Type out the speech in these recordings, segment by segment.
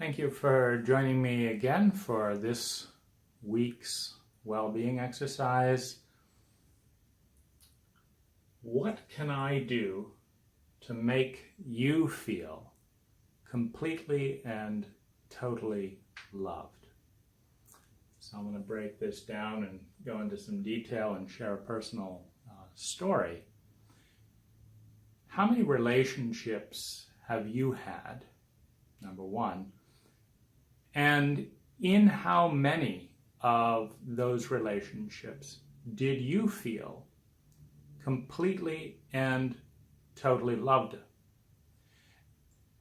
Thank you for joining me again for this week's well-being exercise. What can I do to make you feel completely and totally loved? So I'm going to break this down and go into some detail and share a personal story. How many relationships have you had? Number one. And in how many of those relationships did you feel completely and totally loved?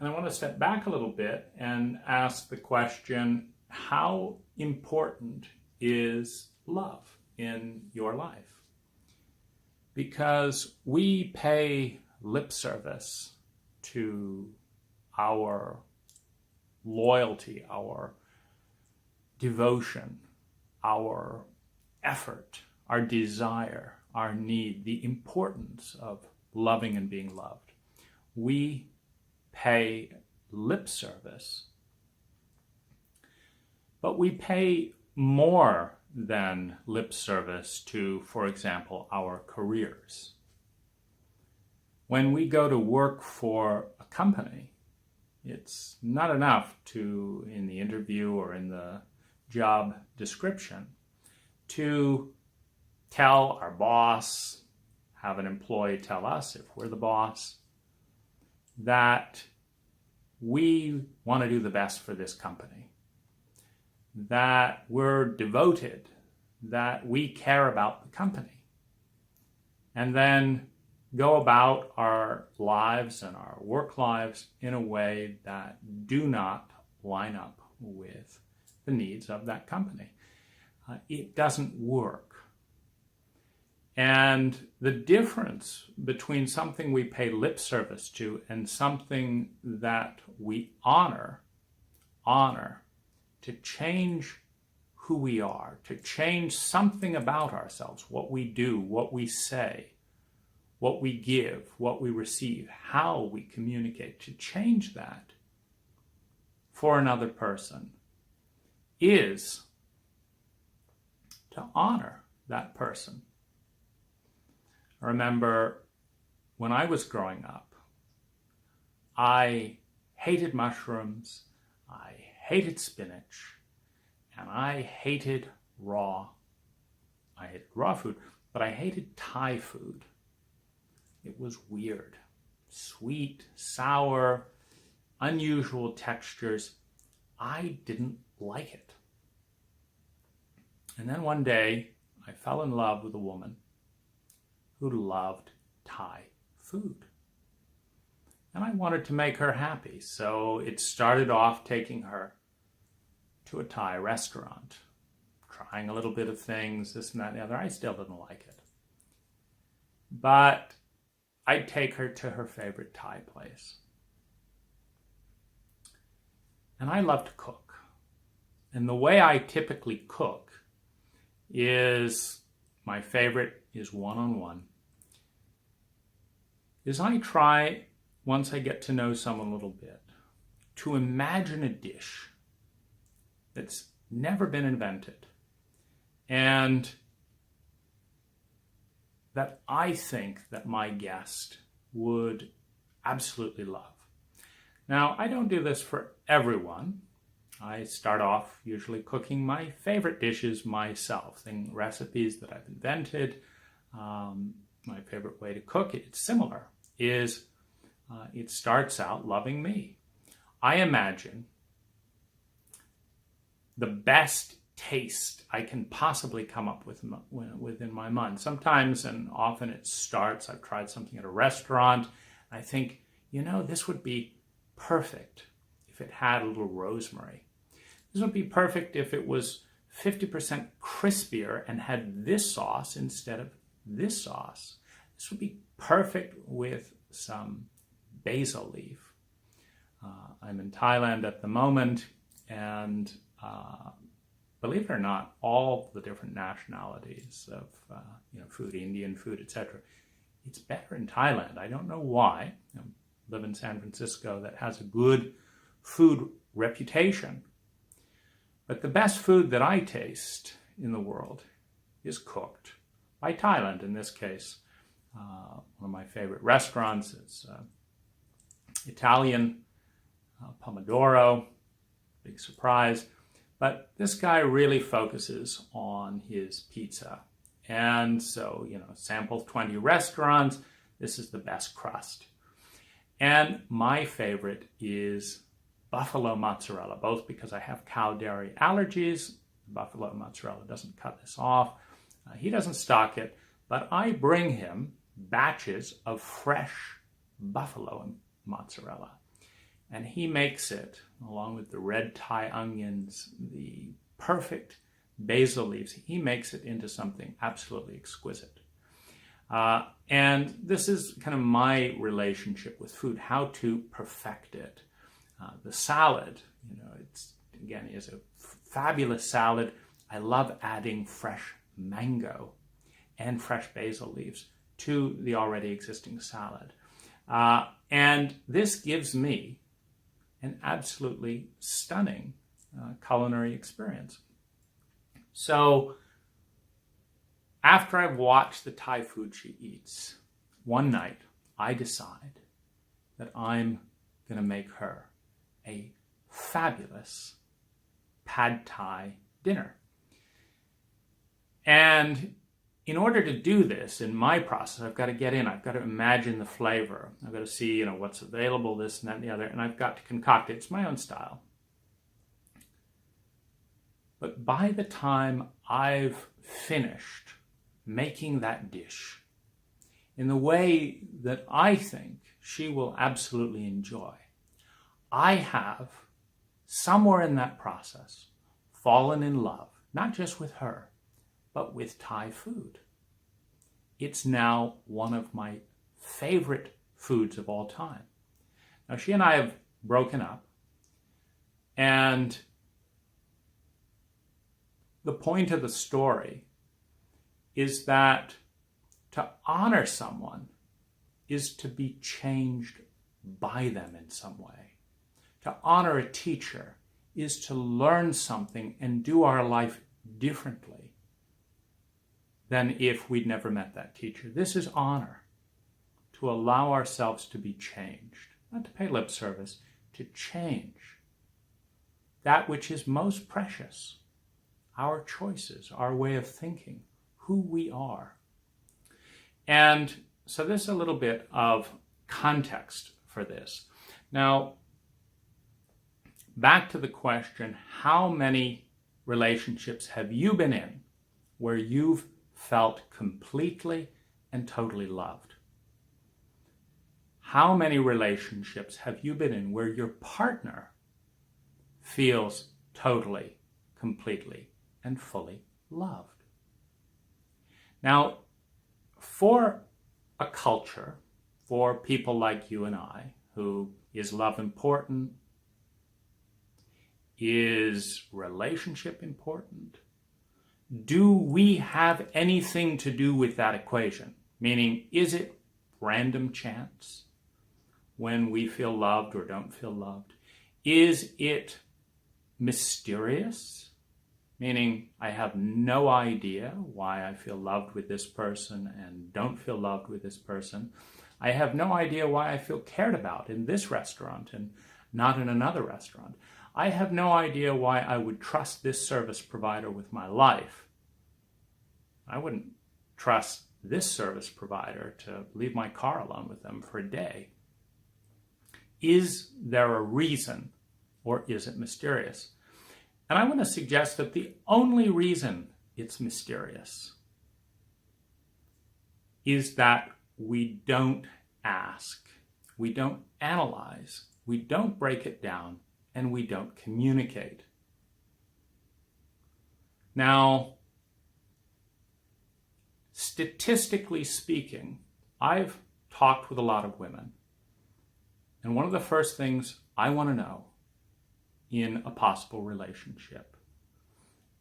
And I want to step back a little bit and ask the question, how important is love in your life? Because we pay lip service to our loyalty, our devotion, our effort, our desire, our need, the importance of loving and being loved. We pay lip service, but we pay more than lip service to, for example, our careers. When we go to work for a company, it's not enough to, in the interview or in the job description, to tell our boss, have an employee tell us, if we're the boss, that we want to do the best for this company, that we're devoted, that we care about the company, and then go about our lives and our work lives in a way that do not line up with the needs of that company. It doesn't work. And the difference between something we pay lip service to and something that we honor, to change who we are, to change something about ourselves, what we do, what we say, what we give, what we receive, how we communicate, to change that for another person is to honor that person. I remember when I was growing up, I hated mushrooms, I hated spinach, and I hated raw food, but I hated Thai food. It was weird, sweet, sour, unusual textures. I didn't like it. And then one day, I fell in love with a woman who loved Thai food. And I wanted to make her happy, so it started off taking her to a Thai restaurant, trying a little bit of things, this and that and the other. I still didn't like it. But I'd take her to her favorite Thai place. And I love to cook. And the way I typically cook is, my favorite is one-on-one, is I try, once I get to know someone a little bit, to imagine a dish that's never been invented and that I think that my guest would absolutely love. Now, I don't do this for everyone. I start off usually cooking my favorite dishes myself, recipes that I've invented. My favorite way to cook, it's similar, is it starts out loving me. I imagine the best taste I can possibly come up with within my mind. Sometimes and often it starts, I've tried something at a restaurant, and I think, this would be perfect if it had a little rosemary. This would be perfect if it was 50% crispier and had this sauce instead of this sauce. This would be perfect with some basil leaf. I'm in Thailand at the moment, and believe it or not, all the different nationalities of food, Indian food, etc. It's better in Thailand. I don't know why. I live in San Francisco that has a good food reputation. But the best food that I taste in the world is cooked by Thailand in this case. One of my favorite restaurants is Italian, Pomodoro, big surprise. But this guy really focuses on his pizza. And so, sample 20 restaurants, this is the best crust. And my favorite is buffalo mozzarella, both because I have cow dairy allergies. Buffalo mozzarella doesn't cut this off. He doesn't stock it, but I bring him batches of fresh buffalo mozzarella. And he makes it, along with the red Thai onions, the perfect basil leaves, he makes it into something absolutely exquisite. And this is kind of my relationship with food, how to perfect it. The salad, it's again is a fabulous salad. I love adding fresh mango and fresh basil leaves to the already existing salad. And this gives me an absolutely stunning culinary experience. So after I've watched the Thai food she eats, one night I decide that I'm going to make her a fabulous pad Thai dinner. And in order to do this, in my process, I've got to get in, I've got to imagine the flavor. I've got to see, what's available, this and that and the other, and I've got to concoct it. It's my own style. But by the time I've finished making that dish in the way that I think she will absolutely enjoy, I have, somewhere in that process, fallen in love, not just with her, but with Thai food. It's now one of my favorite foods of all time. Now, she and I have broken up, and the point of the story is that to honor someone is to be changed by them in some way. To honor a teacher is to learn something and do our life differently than if we'd never met that teacher. This is honor, to allow ourselves to be changed, not to pay lip service, to change that which is most precious, our choices, our way of thinking, who we are. And so there's a little bit of context for this. Now, back to the question, how many relationships have you been in where you've felt completely and totally loved? How many relationships have you been in where your partner feels totally, completely, and fully loved? Now, for a culture, for people like you and I, who is love important? Is relationship important? Do we have anything to do with that equation? Meaning, is it random chance when we feel loved or don't feel loved? Is it mysterious? Meaning, I have no idea why I feel loved with this person and don't feel loved with this person. I have no idea why I feel cared about in this restaurant and not in another restaurant. I have no idea why I would trust this service provider with my life. I wouldn't trust this service provider to leave my car alone with them for a day. Is there a reason, or is it mysterious? And I want to suggest that the only reason it's mysterious is that we don't ask, we don't analyze, we don't break it down, and we don't communicate. Now, statistically speaking, I've talked with a lot of women, and one of the first things I want to know in a possible relationship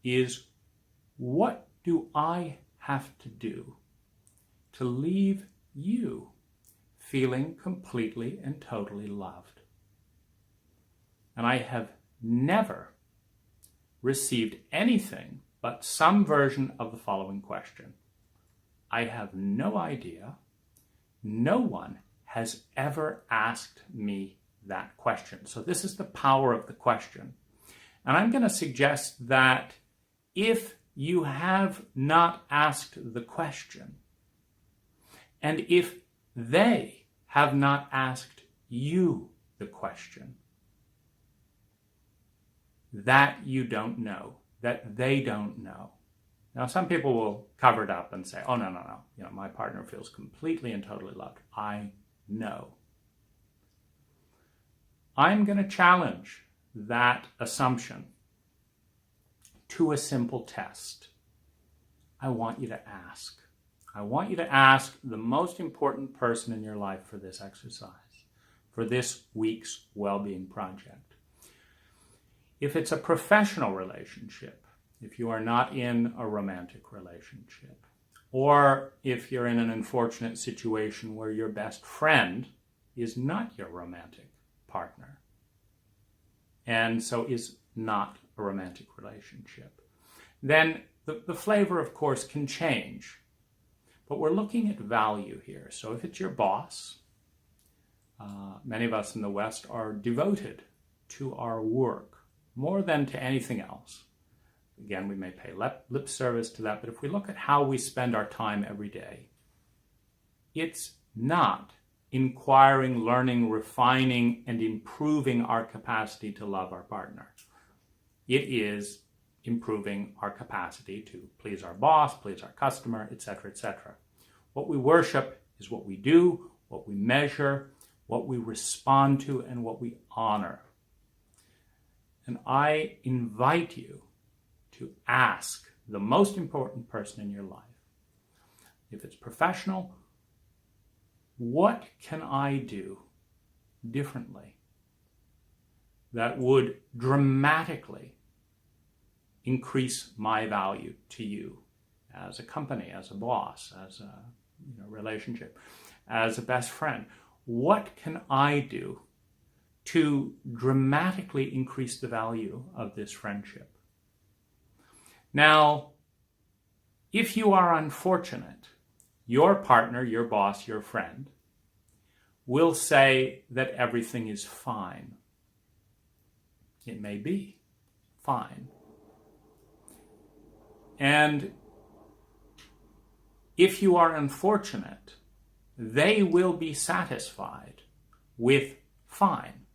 is, what do I have to do to leave you feeling completely and totally loved? and I have never received anything but some version of the following question. I have no idea. No one has ever asked me that question. So this is the power of the question. And I'm going to suggest that if you have not asked the question, and if they have not asked you the question, that you don't know, that they don't know. Now, some people will cover it up and say, oh, no. My partner feels completely and totally loved. I know. I'm going to challenge that assumption to a simple test. I want you to ask. I want you to ask the most important person in your life for this exercise, for this week's well-being project. If it's a professional relationship, if you are not in a romantic relationship, or if you're in an unfortunate situation where your best friend is not your romantic partner, and so is not a romantic relationship, then the flavor, of course, can change. But we're looking at value here. So if it's your boss, many of us in the West are devoted to our work more than to anything else. Again, we may pay lip service to that, but if we look at how we spend our time every day, it's not inquiring, learning, refining, and improving our capacity to love our partner. It is improving our capacity to please our boss, please our customer, etc., etc. What we worship is what we do, what we measure, what we respond to, and what we honor. And I invite you to ask the most important person in your life, if it's professional, what can I do differently that would dramatically increase my value to you as a company, as a boss, as a relationship, as a best friend? What can I do to dramatically increase the value of this friendship? Now, if you are unfortunate, your partner, your boss, your friend will say that everything is fine. It may be fine. And if you are unfortunate, they will be satisfied with fine.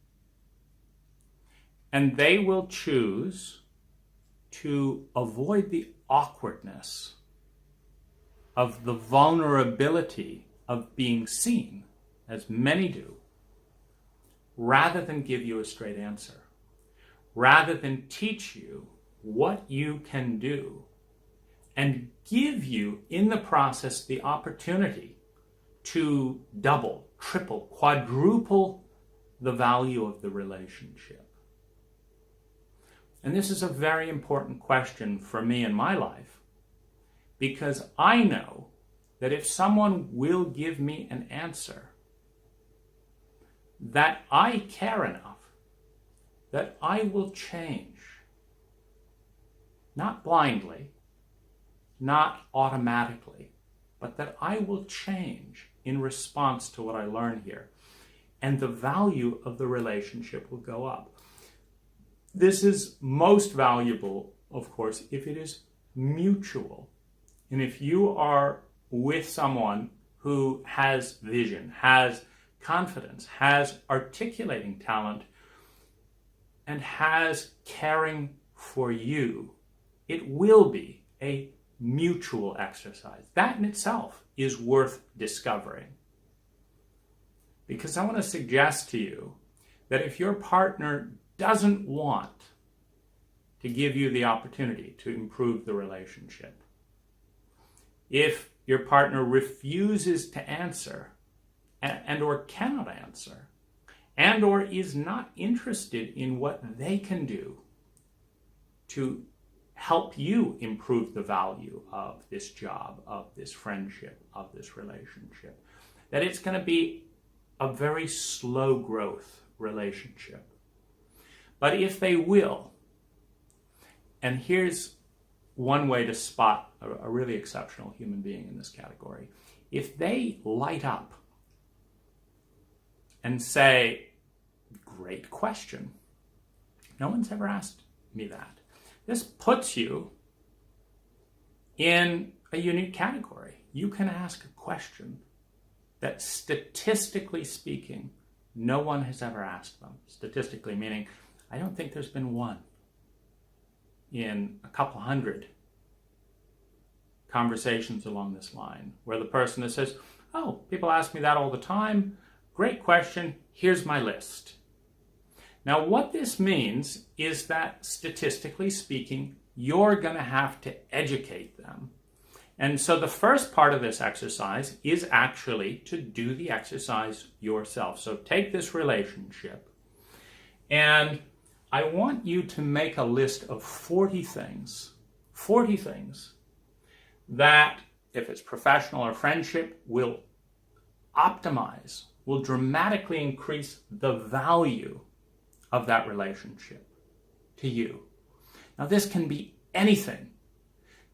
And they will choose to avoid the awkwardness of the vulnerability of being seen, as many do, rather than give you a straight answer, rather than teach you what you can do and give you in the process the opportunity to double, triple, quadruple the value of the relationship. And this is a very important question for me in my life, because I know that if someone will give me an answer, that I care enough, that I will change. Not blindly, not automatically, but that I will change in response to what I learn here. And the value of the relationship will go up. This is most valuable, of course, if it is mutual. And if you are with someone who has vision, has confidence, has articulating talent, and has caring for you, it will be a mutual exercise. That in itself is worth discovering. Because I want to suggest to you that if your partner doesn't want to give you the opportunity to improve the relationship, if your partner refuses to answer and or cannot answer, and or is not interested in what they can do to help you improve the value of this job, of this friendship, of this relationship, that it's going to be a very slow growth relationship. But if they will, and here's one way to spot a really exceptional human being in this category, if they light up and say, great question, no one's ever asked me that, this puts you in a unique category. You can ask a question that, statistically speaking, no one has ever asked them. Statistically, meaning I don't think there's been one in a couple hundred conversations along this line where the person that says, oh, people ask me that all the time, great question, here's my list. Now, what this means is that, statistically speaking, you're going to have to educate them. And so the first part of this exercise is actually to do the exercise yourself. So take this relationship, and I want you to make a list of 40 things that, if it's professional or friendship, will optimize, will dramatically increase the value of that relationship to you. Now, this can be anything.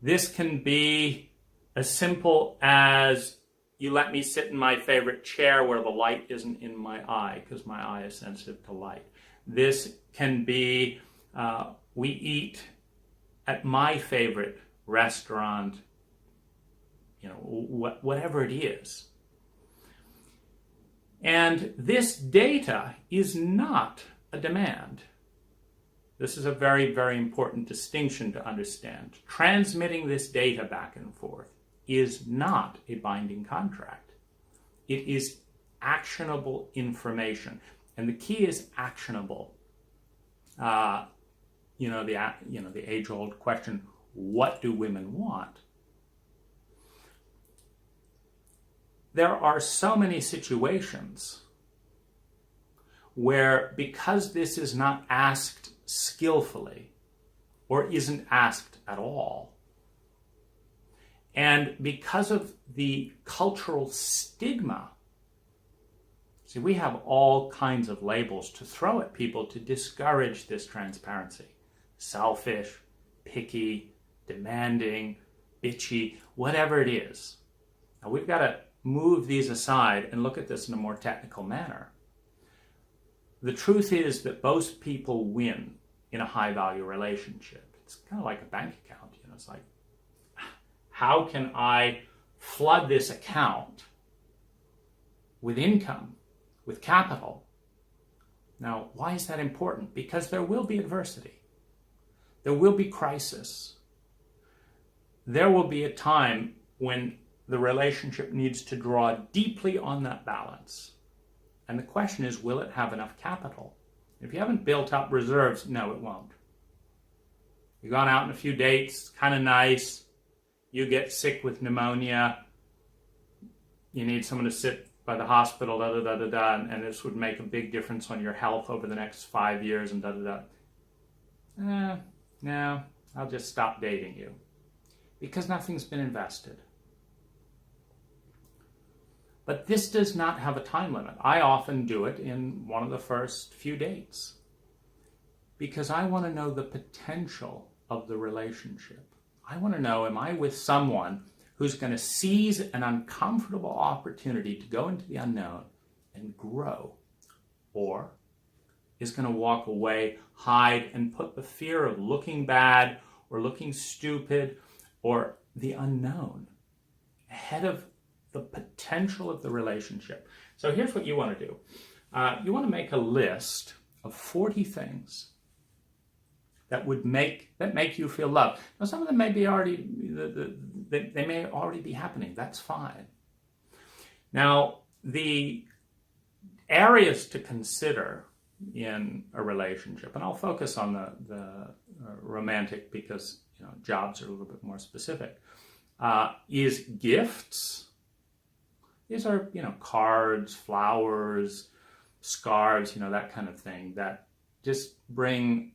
This can be as simple as, you let me sit in my favorite chair where the light isn't in my eye because my eye is sensitive to light. This can be, we eat at my favorite restaurant, whatever it is. And this data is not a demand. This is a very, very important distinction to understand. Transmitting this data back and forth is not a binding contract. It is actionable information. And the key is actionable. The age-old question, what do women want? There are so many situations where, because this is not asked skillfully or isn't asked at all, and because of the cultural stigma, see, we have all kinds of labels to throw at people to discourage this transparency. Selfish, picky, demanding, bitchy, whatever it is. Now, we've got to move these aside and look at this in a more technical manner. The truth is that most people win in a high-value relationship. It's kind of like a bank account. It's like, how can I flood this account with income, with capital? Now, why is that important? Because there will be adversity. There will be crisis. There will be a time when the relationship needs to draw deeply on that balance. And the question is, will it have enough capital? If you haven't built up reserves, no, it won't. You've gone out on a few dates, kind of nice. You get sick with pneumonia. You need someone to sit by the hospital, and this would make a big difference on your health over the next 5 years, and no, I'll just stop dating you. Because nothing's been invested. But this does not have a time limit. I often do it in one of the first few dates because I want to know the potential of the relationship. I want to know, am I with someone who's going to seize an uncomfortable opportunity to go into the unknown and grow, or is going to walk away, hide, and put the fear of looking bad or looking stupid or the unknown ahead of the potential of the relationship. So here's what you want to do. You want to make a list of 40 things that make you feel loved. Now, some of them may be they may already be happening. That's fine. Now, the areas to consider in a relationship, and I'll focus on the romantic because jobs are a little bit more specific, is gifts. These are, cards, flowers, scarves, that kind of thing that just bring,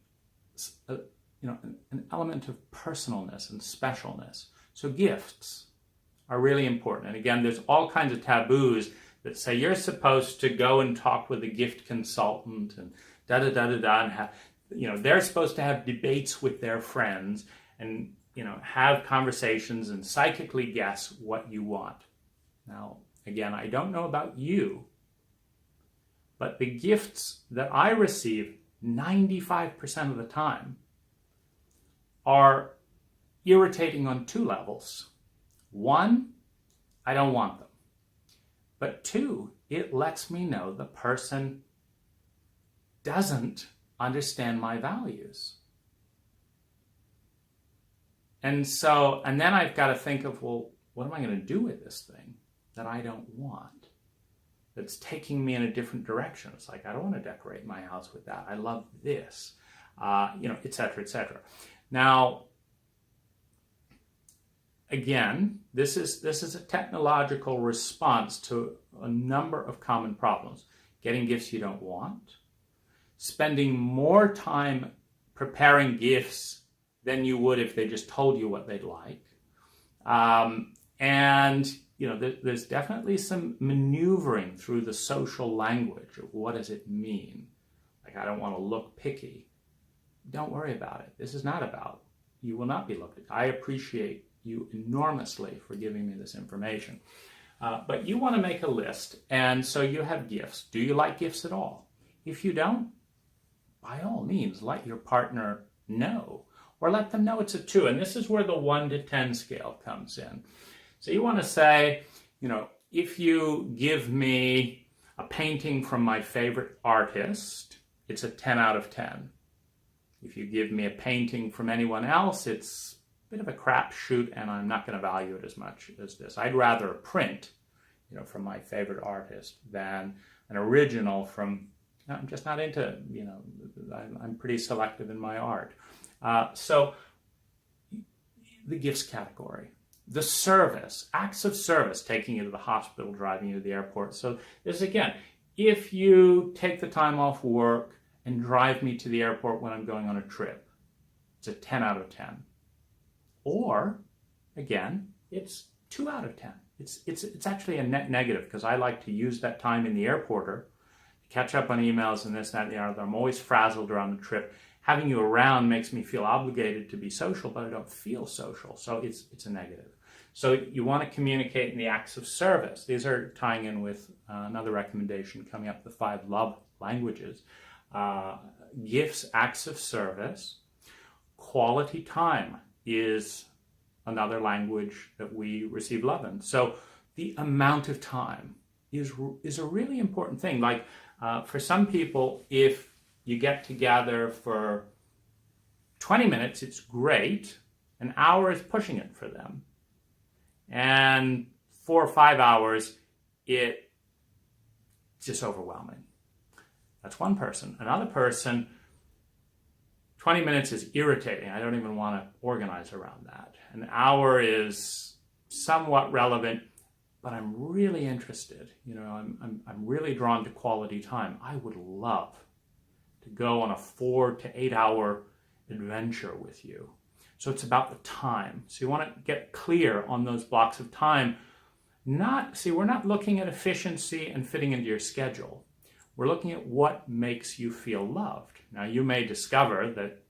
an element of personalness and specialness. So gifts are really important. And again, there's all kinds of taboos that say you're supposed to go and talk with a gift consultant and and have. they're supposed to have debates with their friends and, have conversations and psychically guess what you want. Now, again, I don't know about you, but the gifts that I receive 95% of the time are irritating on two levels. One, I don't want them. But two, it lets me know the person doesn't understand my values. And then I've got to think of, well, what am I going to do with this thing that I don't want? That's taking me in a different direction. It's like, I don't want to decorate my house with that. I love this, et cetera, et cetera. Now, again, this is a technological response to a number of common problems. Getting gifts you don't want, spending more time preparing gifts than you would if they just told you what they'd like. There's definitely some maneuvering through the social language of what does it mean. Like, I don't want to look picky. Don't worry about it. This is not about, you will not be looked at. I appreciate you enormously for giving me this information. But you want to make a list, and so you have gifts. Do you like gifts at all? If you don't, by all means, let your partner know, or let them know it's a 2. And this is where the 1 to 10 scale comes in. So you want to say, if you give me a painting from my favorite artist, it's a 10 out of 10. If you give me a painting from anyone else, it's a bit of a crapshoot, and I'm not going to value it as much as this. I'd rather a print, from my favorite artist than an original from, I'm just not into, I'm pretty selective in my art. So the gifts category. The service, acts of service, taking you to the hospital, driving you to the airport. So this, again, if you take the time off work and drive me to the airport when I'm going on a trip, it's a 10 out of 10. Or, again, it's 2 out of 10. It's actually a net negative, because I like to use that time in the airport to catch up on emails and this, that, and the other. I'm always frazzled around the trip. Having you around makes me feel obligated to be social, but I don't feel social. So it's a negative. So you want to communicate in the acts of service. These are tying in with another recommendation coming up, the 5 love languages. Gifts, acts of service. Quality time is another language that we receive love in. So the amount of time is a really important thing. Like for some people, if you get together for 20 minutes, it's great. An hour is pushing it for them. And 4 or 5 hours, it's just overwhelming. That's one person. Another person, 20 minutes is irritating. I don't even want to organize around that. An hour is somewhat relevant, but I'm really interested. I'm really drawn to quality time. I would love to go on a 4 to 8 hour adventure with you. So it's about the time. So you want to get clear on those blocks of time. We're not looking at efficiency and fitting into your schedule. We're looking at what makes you feel loved. Now, you may discover that,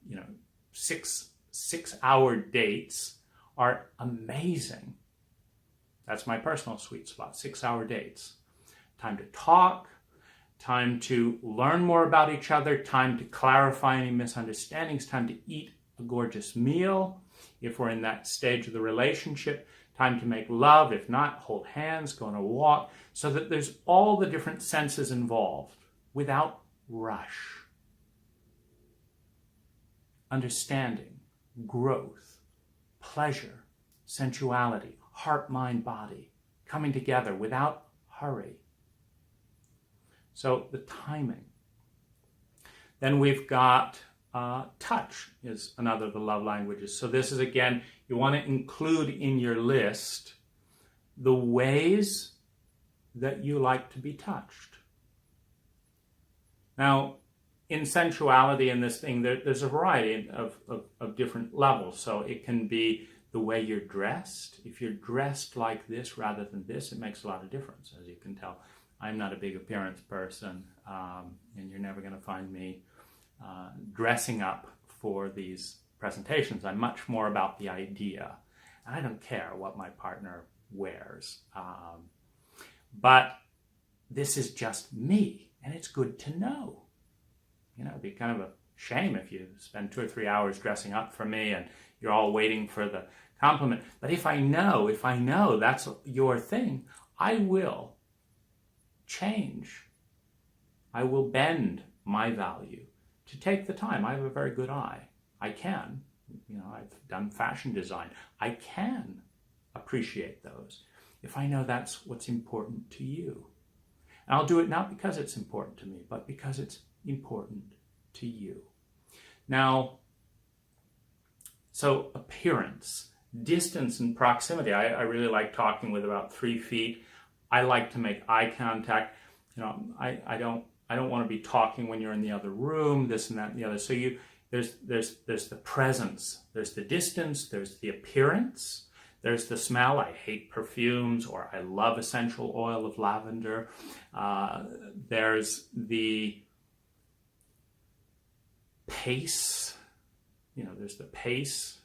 6-hour dates are amazing. That's my personal sweet spot, 6-hour dates. Time to talk, time to learn more about each other, time to clarify any misunderstandings, time to eat a gorgeous meal, if we're in that stage of the relationship, time to make love, if not, hold hands, go on a walk, so that there's all the different senses involved without rush. Understanding, growth, pleasure, sensuality, heart, mind, body, coming together without hurry. So the timing. Then we've got touch is another of the love languages. So this is, again, you want to include in your list the ways that you like to be touched. Now, in sensuality in this thing, there's a variety of different levels. So it can be the way you're dressed. If you're dressed like this rather than this, it makes a lot of difference. As you can tell, I'm not a big appearance person, and you're never going to find me dressing up for these presentations. I'm much more about the idea. And I don't care what my partner wears. But this is just me, and it's good to know. It'd be kind of a shame if you spend 2 or 3 hours dressing up for me and you're all waiting for the compliment. But if I know that's your thing, I will change. I will bend my value to take the time. I have a very good eye. I can. I've done fashion design. I can appreciate those if I know that's what's important to you. And I'll do it not because it's important to me, but because it's important to you. Now, so appearance, distance and proximity. I really like talking with about 3 feet. I like to make eye contact. I don't want to be talking when you're in the other room, this and that and the other. So there's the presence, there's the distance, there's the appearance, there's the smell. I hate perfumes, or I love essential oil of lavender. There's the pace. There's the pace,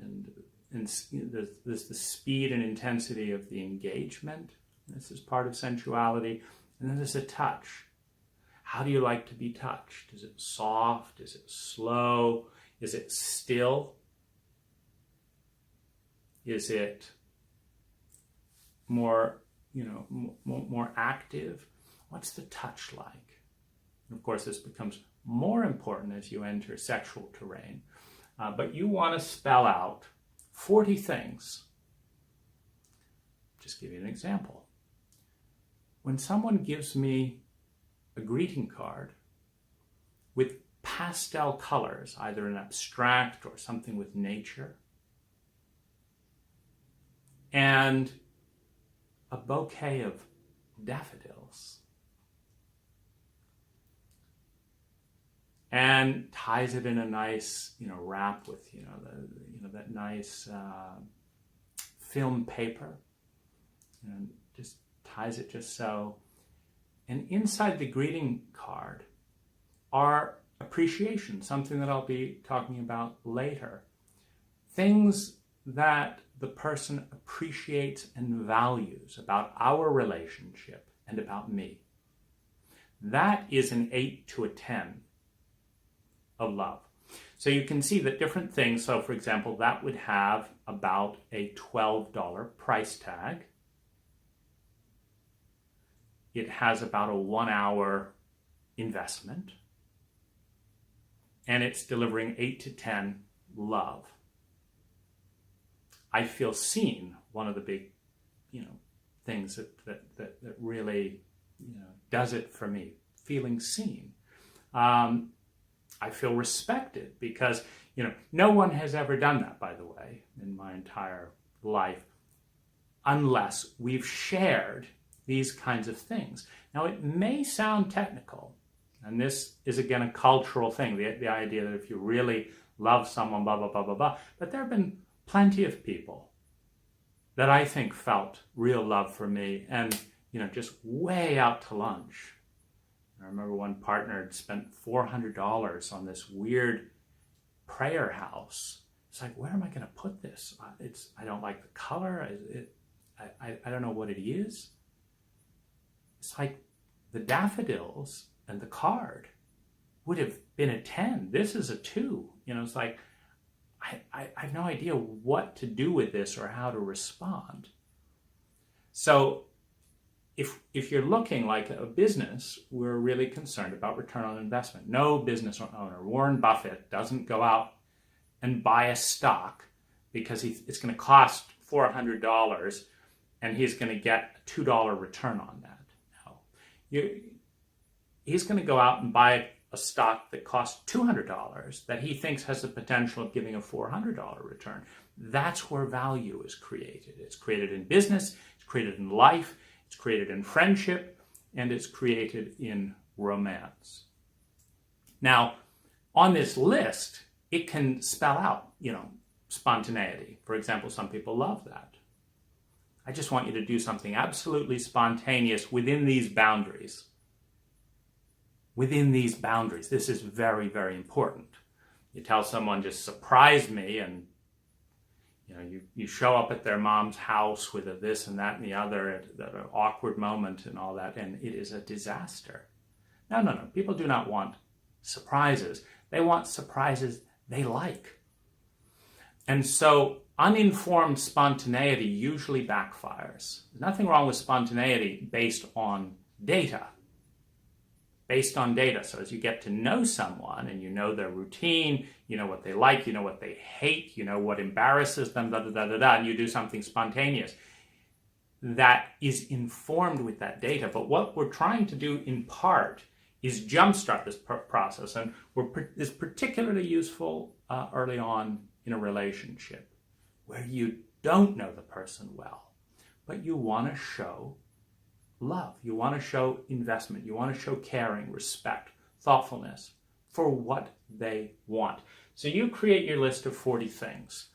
and there's the speed and intensity of the engagement. This is part of sensuality. And then there's a touch. How do you like to be touched? Is it soft? Is it slow? Is it still? Is it more, more active? What's the touch like? And of course, this becomes more important as you enter sexual terrain. But you want to spell out 40 things. Just give you an example. When someone gives me a greeting card with pastel colors, either an abstract or something with nature, and a bouquet of daffodils, and ties it in a nice, wrap with, that nice film paper, and just ties it just so. And inside the greeting card are appreciation, something that I'll be talking about later. Things that the person appreciates and values about our relationship and about me. That is an 8 to a 10 of love. So you can see that different things, so for example, that would have about a $12 price tag. It has about a 1 hour investment, and it's delivering 8 to 10 love. I feel seen, one of the big, things that really, does it for me, feeling seen. I feel respected because, no one has ever done that, by the way, in my entire life, unless we've shared these kinds of things. Now, it may sound technical, and this is, again, a cultural thing, the idea that if you really love someone, blah, blah, blah, blah, blah. But there have been plenty of people that I think felt real love for me and, just way out to lunch. I remember one partner had spent $400 on this weird prayer house. It's like, where am I going to put this? I don't like the color. I don't know what it is. It's like the daffodils and the card would have been a 10. This is a 2. It's like, I have no idea what to do with this or how to respond. So if you're looking like a business, we're really concerned about return on investment. No business owner, Warren Buffett, doesn't go out and buy a stock because it's going to cost $400 and he's going to get a $2 return on that. No. He's going to go out and buy a stock that costs $200 that he thinks has the potential of giving a $400 return. That's where value is created. It's created in business, it's created in life, it's created in friendship, and it's created in romance. Now, on this list, it can spell out, spontaneity. For example, some people love that. I just want you to do something absolutely spontaneous within these boundaries. within these boundaries. This is very, very important. You tell someone, just surprise me, and you show up at their mom's house with a this and that and the other at an awkward moment and all that, and it is a disaster. No. People do not want surprises. They want surprises they like. And so uninformed spontaneity usually backfires. There's nothing wrong with spontaneity based on data. So as you get to know someone and you know their routine, you know what they like, you know what they hate, you know what embarrasses them, and you do something spontaneous, that is informed with that data. But what we're trying to do in part is jumpstart this process, and is particularly useful early on in a relationship where you don't know the person well, but you want to show love. You want to show investment. You want to show caring, respect, thoughtfulness for what they want. So you create your list of 40 things.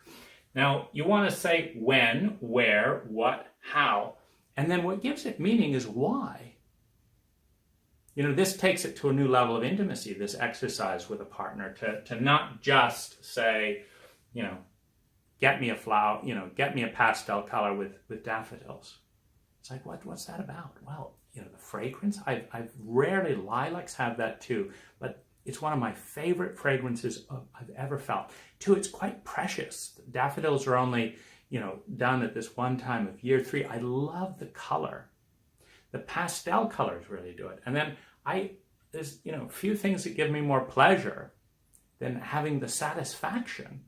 Now, you want to say when, where, what, how, and then what gives it meaning is why. This takes it to a new level of intimacy, this exercise with a partner, to not just say, get me a flower, get me a pastel color with daffodils. It's like, what's that about? Well, the fragrance, I've rarely, lilacs have that too, but it's one of my favorite fragrances I've ever felt. Two, it's quite precious. Daffodils are only, done at this one time of year. Three, I love the color. The pastel colors really do it. And then there's, few things that give me more pleasure than having the satisfaction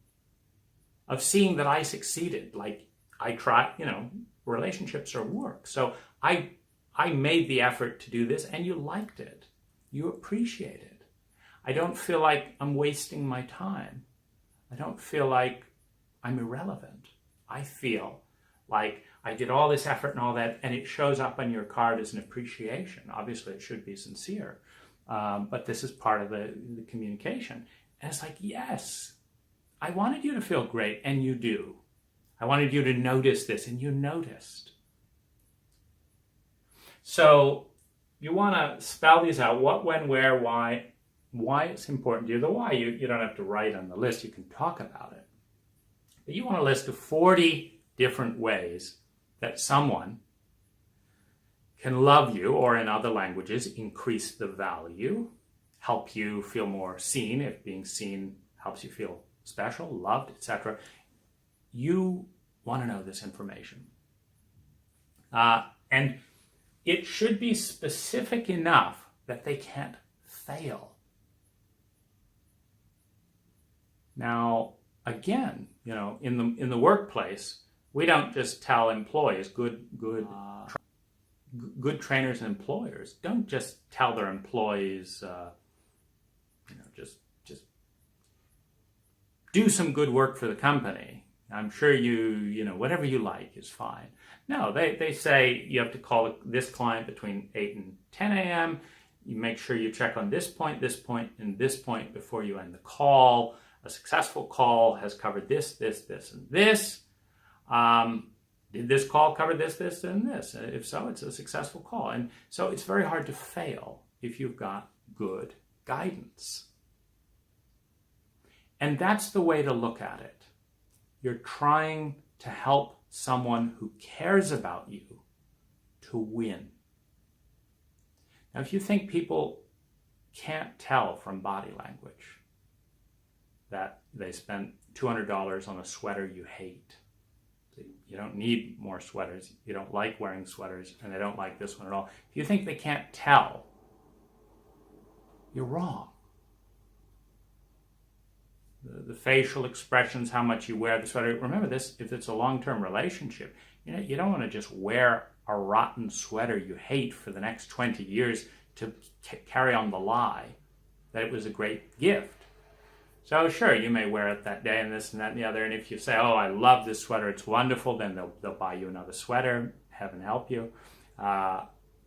of seeing that I succeeded. Like I try, relationships are work. So I made the effort to do this and you liked it. You appreciate it. I don't feel like I'm wasting my time. I don't feel like I'm irrelevant. I feel like I did all this effort and all that, and it shows up on your card as an appreciation. Obviously, it should be sincere, but this is part of the communication. And it's like, yes, I wanted you to feel great, and you do. I wanted you to notice this, and you noticed. So you want to spell these out: what, when, where, why. Why it's important to you. The why, you don't have to write on the list. You can talk about it. But you want a list of 40 different ways that someone can love you, or in other languages, increase the value, help you feel more seen, if being seen helps you feel special, loved, etc. You want to know this information. And it should be specific enough that they can't fail. Now, again, in the workplace, we don't just tell employees, good trainers and employers don't just tell their employees, just do some good work for the company. I'm sure whatever you like is fine. No, they say you have to call this client between 8 and 10 a.m. You make sure you check on this point, and this point before you end the call. A successful call has covered this, this, and this. Did this call cover this, this, and this? If so, it's a successful call. And so it's very hard to fail if you've got good guidance. And that's the way to look at it. You're trying to help someone who cares about you to win. Now, if you think people can't tell from body language that they spent $200 on a sweater you hate, you don't need more sweaters, you don't like wearing sweaters, and they don't like this one at all. If you think they can't tell, you're wrong. The facial expressions, how much you wear the sweater. Remember this, if it's a long-term relationship, you don't want to just wear a rotten sweater you hate for the next 20 years to carry on the lie that it was a great gift. So sure, you may wear it that day and this and that and the other, and if you say, oh, I love this sweater, it's wonderful, then they'll buy you another sweater, heaven help you.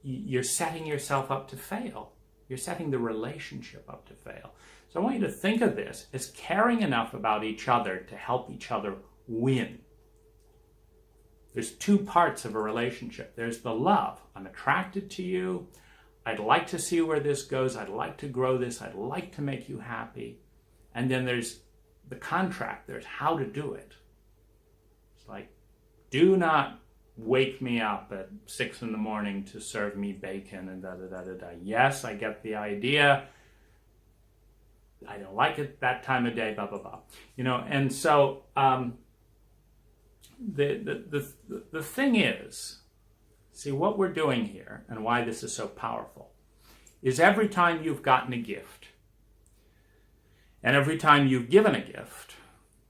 You're setting yourself up to fail. You're setting the relationship up to fail. So I want you to think of this as caring enough about each other to help each other win. There's two parts of a relationship. There's the love. I'm attracted to you. I'd like to see where this goes. I'd like to grow this. I'd like to make you happy. And then there's the contract. There's how to do it. It's like, do not wake me up at 6 a.m. to serve me bacon and da-da-da-da-da. Yes, I get the idea. I don't like it that time of day, blah, blah, blah. And so the thing is, see, what we're doing here and why this is so powerful is every time you've gotten a gift and every time you've given a gift,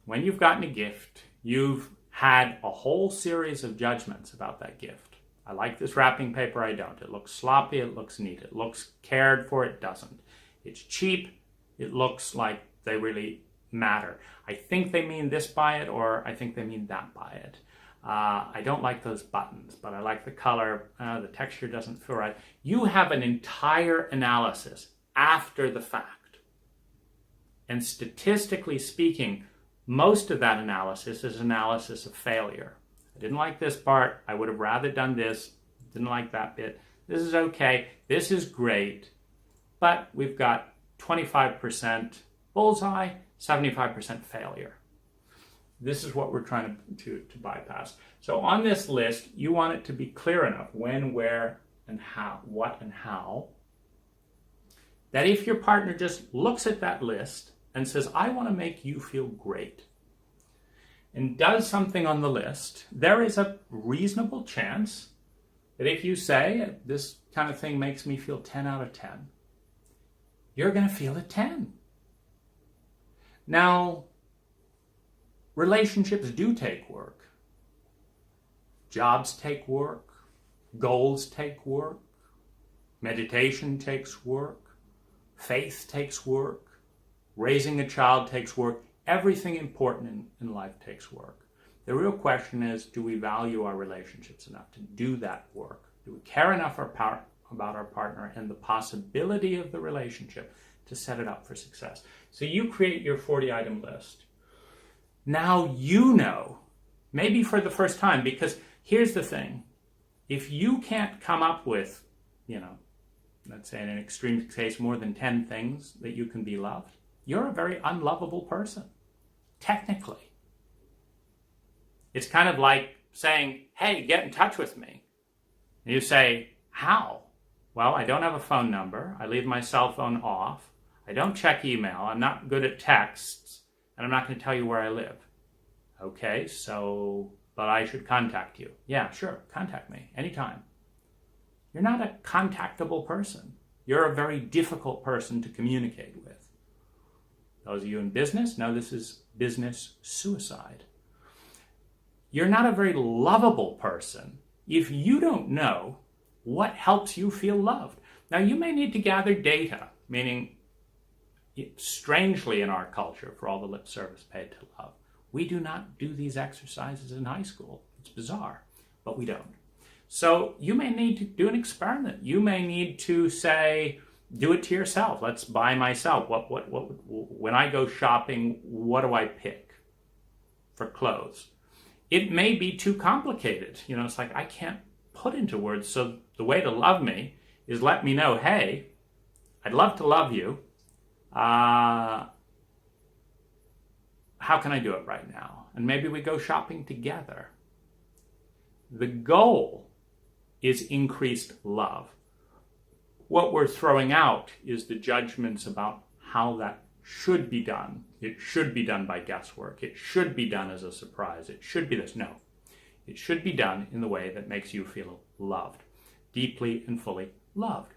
when you've gotten a gift, you've had a whole series of judgments about that gift. I like this wrapping paper, I don't. It looks sloppy, it looks neat. It looks cared for, it doesn't. It's cheap, it looks like they really matter. I think they mean this by it, or I think they mean that by it. I don't like those buttons, but I like the color. The texture doesn't feel right. You have an entire analysis after the fact. And statistically speaking, most of that analysis is analysis of failure. I didn't like this part. I would have rather done this. Didn't like that bit. This is okay. This is great. But we've got 25% bullseye, 75% failure. This is what we're trying to bypass. So on this list, you want it to be clear enough when, where, and how, what and how, that if your partner just looks at that list and says, I want to make you feel great, and does something on the list, there is a reasonable chance that if you say, this kind of thing makes me feel 10 out of 10, you're going to feel a 10. Now, relationships do take work. Jobs take work. Goals take work. Meditation takes work. Faith takes work. Raising a child takes work. Everything important in life takes work. The real question is, do we value our relationships enough to do that work? Do we care enough about our partner and the possibility of the relationship to set it up for success? So you create your 40-item list. Now you know, maybe for the first time, because here's the thing. If you can't come up with, let's say in an extreme case, more than 10 things that you can be loved, you're a very unlovable person, technically. It's kind of like saying, hey, get in touch with me. And you say, how? Well, I don't have a phone number. I leave my cell phone off. I don't check email. I'm not good at texts. And I'm not going to tell you where I live. Okay, but I should contact you. Yeah, sure, contact me anytime. You're not a contactable person. You're a very difficult person to communicate with. Those of you in business know this is business suicide. You're not a very lovable person if you don't know what helps you feel loved. Now, you may need to gather data, meaning, strangely in our culture, for all the lip service paid to love, we do not do these exercises in high school. It's bizarre, but we don't. So you may need to do an experiment. You may need to say, do it to yourself. Let's buy myself. When I go shopping, what do I pick for clothes? It may be too complicated. It's like, I can't put into words. So the way to love me is let me know, hey, I'd love to love you. How can I do it right now? And maybe we go shopping together. The goal is increased love. What we're throwing out is the judgments about how that should be done. It should be done by guesswork. It should be done as a surprise. It should be this. No. It should be done in the way that makes you feel loved, deeply and fully loved.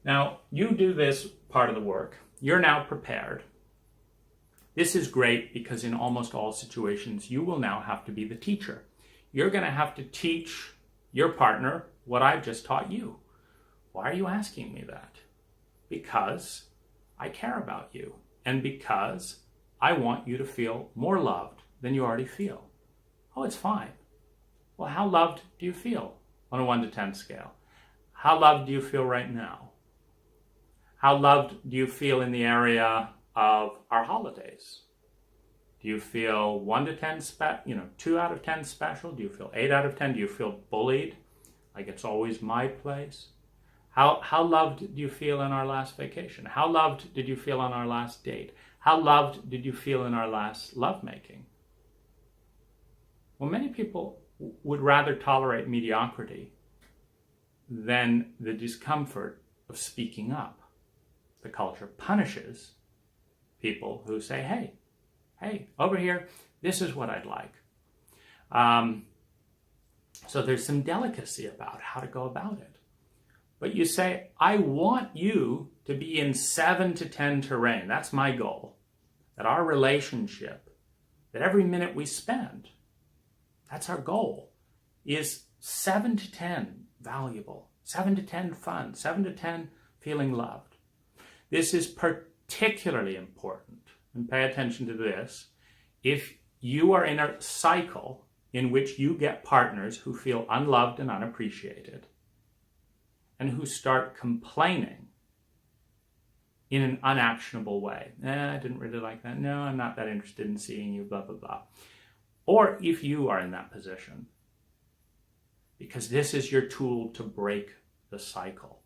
Now, you do this part of the work. You're now prepared. This is great because in almost all situations, you will now have to be the teacher. You're going to have to teach your partner what I've just taught you. Why are you asking me that? Because I care about you and because I want you to feel more loved than you already feel. Oh, it's fine. Well, how loved do you feel on a 1 to 10 scale? How loved do you feel right now? How loved do you feel in the area of our holidays? Do you feel 1 to 10, 2 out of 10 special? Do you feel 8 out of 10? Do you feel bullied? Like it's always my place? How loved did you feel in our last vacation? How loved did you feel on our last date? How loved did you feel in our last lovemaking? Well, many people would rather tolerate mediocrity than the discomfort of speaking up. The culture punishes people who say, hey, over here, this is what I'd like. So there's some delicacy about how to go about it. But you say, I want you to be in 7 to 10 terrain. That's my goal. That our relationship, that every minute we spend, that's our goal, is 7 to 10 valuable, 7 to 10 fun, 7 to 10 feeling loved. This is particularly important, and pay attention to this, if you are in a cycle in which you get partners who feel unloved and unappreciated, and who start complaining in an unactionable way. I didn't really like that. No, I'm not that interested in seeing you, blah, blah, blah. Or if you are in that position, because this is your tool to break the cycle.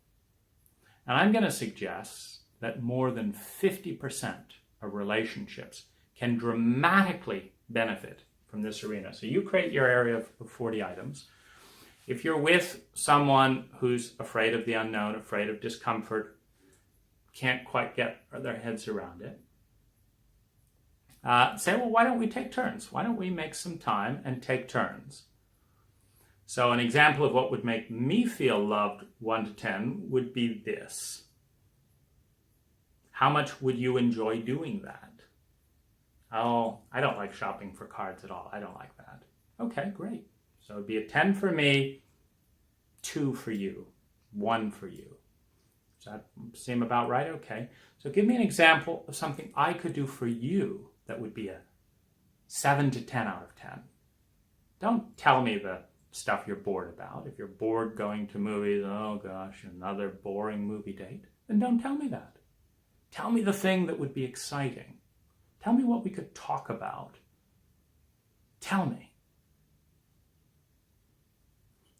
And I'm going to suggest that more than 50% of relationships can dramatically benefit from this arena. So you create your area of 40 items. If you're with someone who's afraid of the unknown, afraid of discomfort, can't quite get their heads around it, say, well, why don't we take turns? Why don't we make some time and take turns? So an example of what would make me feel loved 1 to 10 would be this. How much would you enjoy doing that? Oh, I don't like shopping for cards at all. I don't like that. Okay, great. So it'd be a 10 for me, 2 for you, 1 for you. Does that seem about right? Okay. So give me an example of something I could do for you that would be a 7 to 10 out of 10. Don't tell me the stuff you're bored about. If you're bored going to movies, oh gosh, another boring movie date, then don't tell me that. Tell me the thing that would be exciting. Tell me what we could talk about. Tell me.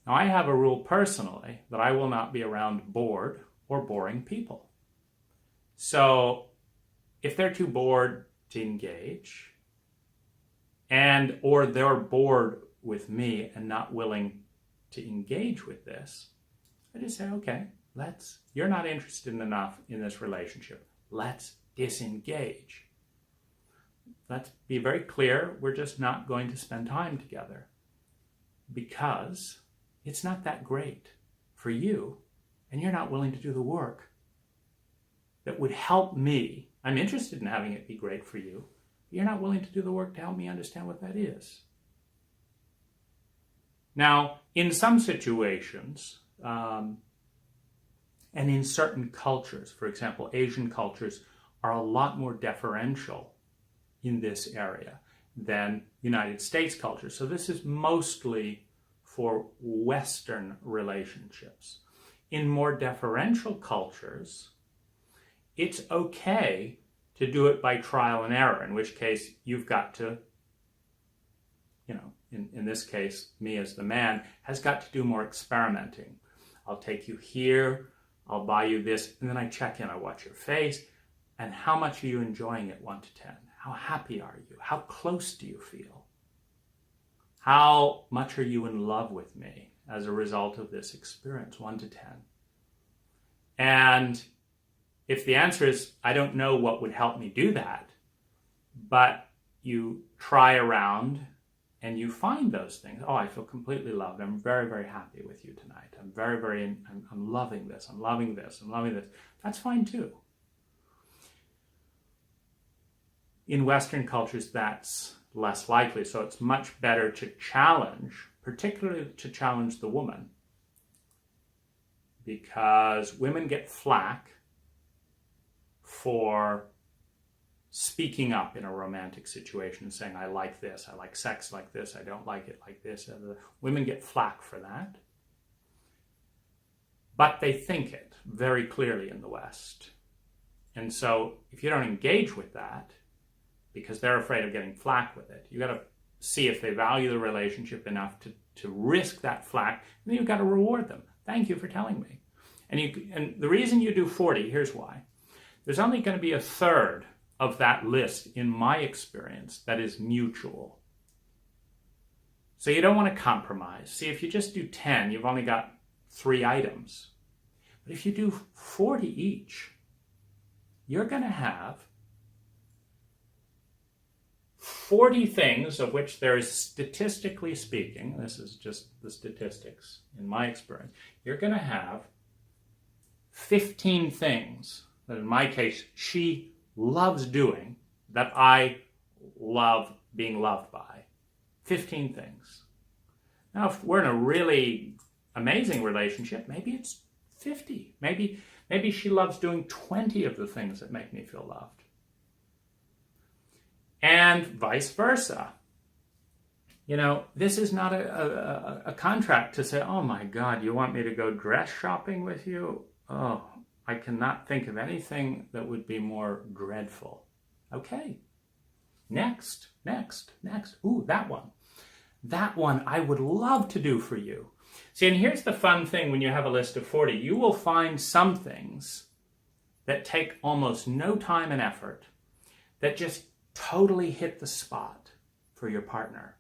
Now, I have a rule personally that I will not be around bored or boring people. So if they're too bored to engage, or they're bored with me and not willing to engage with this, I just say, okay, you're not interested enough in this relationship. Let's disengage. Let's be very clear, we're just not going to spend time together because it's not that great for you and you're not willing to do the work that would help me. I'm interested in having it be great for you, but you're not willing to do the work to help me understand what that is. Now, in some situations, and in certain cultures, for example, Asian cultures are a lot more deferential in this area than United States culture. So this is mostly for Western relationships. In more deferential cultures, it's okay to do it by trial and error, in which case you've got to, in this case, me as the man, has got to do more experimenting. I'll take you here, I'll buy you this, and then I check in, I watch your face, and how much are you enjoying it 1 to 10? How happy are you? How close do you feel? How much are you in love with me as a result of this experience, 1 to 10? And if the answer is, I don't know what would help me do that, but you try around and you find those things. Oh, I feel completely loved. I'm very, very happy with you tonight. I'm loving this. I'm loving this. I'm loving this. That's fine too. In Western cultures, that's less likely. So it's much better to challenge, particularly to challenge the woman, because women get flack for speaking up in a romantic situation and saying, I like this, I like sex like this, I don't like it like this. Women get flack for that. But they think it very clearly in the West. And so if you don't engage with that, because they're afraid of getting flack with it, you got to see if they value the relationship enough to risk that flack, and then you've got to reward them. Thank you for telling me. And the reason you do 40, here's why. There's only going to be a third of that list, in my experience, that is mutual. So you don't want to compromise. See, if you just do 10, you've only got 3 items. But if you do 40 each, you're going to have 40 things of which there is, statistically speaking, this is just the statistics in my experience, you're going to have 15 things that in my case she loves doing that I love being loved by. 15 things. Now, if we're in a really amazing relationship, maybe it's 50. Maybe she loves doing 20 of the things that make me feel loved. And vice versa. You know, this is not a contract to say, oh my God, you want me to go dress shopping with you? Oh, I cannot think of anything that would be more dreadful. Okay. Next. Ooh, that one. That one I would love to do for you. See, and here's the fun thing when you have a list of 40. You will find some things that take almost no time and effort that just totally hit the spot for your partner,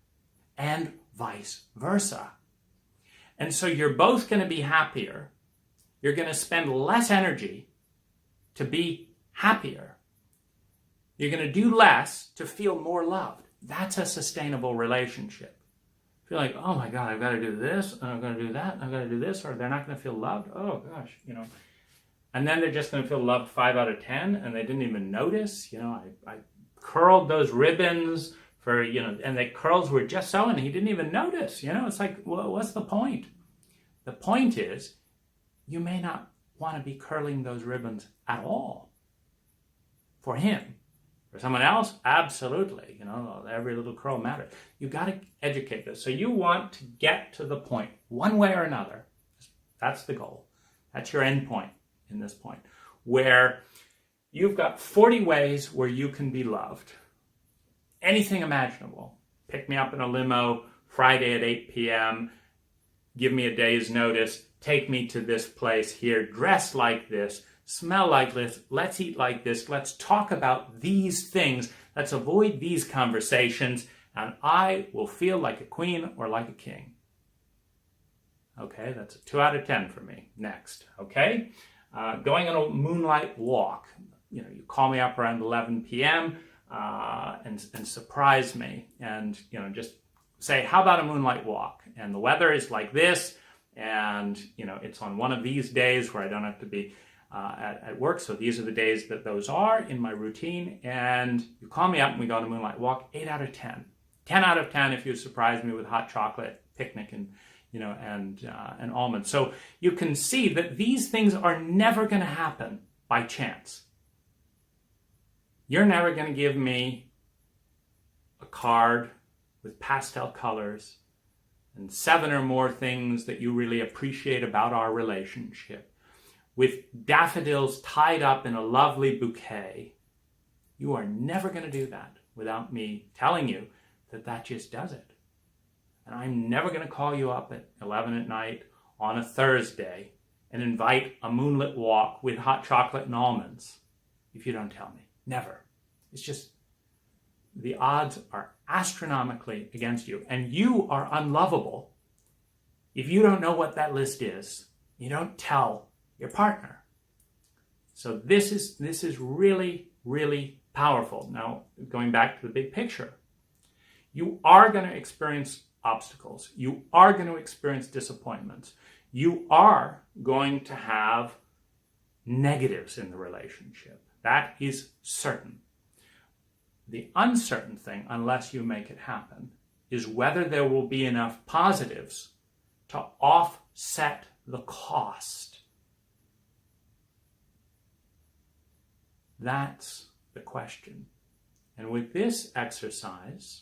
and vice versa. And so you're both going to be happier. You're going to spend less energy to be happier. You're going to do less to feel more loved. That's a sustainable relationship. If you're like, oh my God, I've got to do this, and I've got to do that, and I've got to do this, or they're not going to feel loved. Oh gosh, you know. And then they're just going to feel loved 5 out of 10, and they didn't even notice. You know, I curled those ribbons for, you know, and the curls were just so, and he didn't even notice. You know, it's like, well, what's the point? The point is, you may not want to be curling those ribbons at all. For him. For someone else, absolutely. You know, every little curl matters. You've got to educate this. So you want to get to the point, one way or another. That's the goal. That's your end point in this point, where you've got 40 ways where you can be loved. Anything imaginable. Pick me up in a limo Friday at 8 p.m., give me a day's notice, take me to this place here, dress like this, smell like this, let's eat like this, let's talk about these things, let's avoid these conversations, and I will feel like a queen or like a king. Okay, that's a 2 out of 10 for me. Next, okay? Going on a moonlight walk. You know, you call me up around 11 p.m. And surprise me, and you know, just say, how about a moonlight walk? And the weather is like this, and you know, it's on one of these days where I don't have to be at work, so these are the days that those are in my routine, and you call me up and we go on a moonlight walk. 8 out of 10. 10 out of 10 if you surprise me with hot chocolate, picnic, and you know, and almonds. So you can see that these things are never going to happen by chance. You're never going to give me a card with pastel colors and 7 or more things that you really appreciate about our relationship, with daffodils tied up in a lovely bouquet. You are never going to do that without me telling you that that just does it. And I'm never going to call you up at 11 at night on a Thursday and invite a moonlit walk with hot chocolate and almonds if you don't tell me. Never. It's just, the odds are astronomically against you. And you are unlovable if you don't know what that list is. You don't tell your partner. So this is really, really powerful. Now, going back to the big picture, you are going to experience obstacles. You are going to experience disappointments. You are going to have negatives in the relationship. That is certain. The uncertain thing, unless you make it happen, is whether there will be enough positives to offset the cost. That's the question. And with this exercise,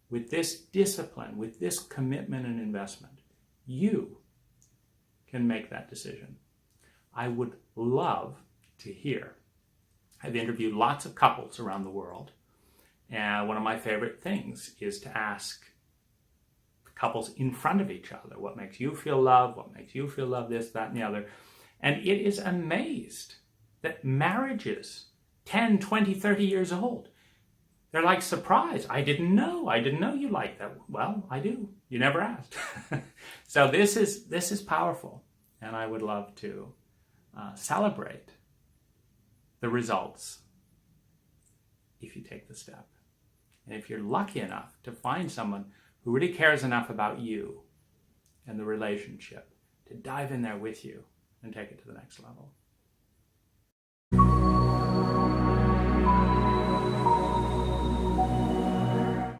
with this discipline, with this commitment and investment, you can make that decision. I would love to hear. I've interviewed lots of couples around the world, and one of my favorite things is to ask couples in front of each other, what makes you feel loved, what makes you feel loved, this, that, and the other. And it is amazed that marriages 10, 20, 30 years old, they're like surprised. I didn't know you liked that. Well, I do. You never asked. So this is powerful. And I would love to celebrate the results if you take the step. And if you're lucky enough to find someone who really cares enough about you and the relationship to dive in there with you and take it to the next level.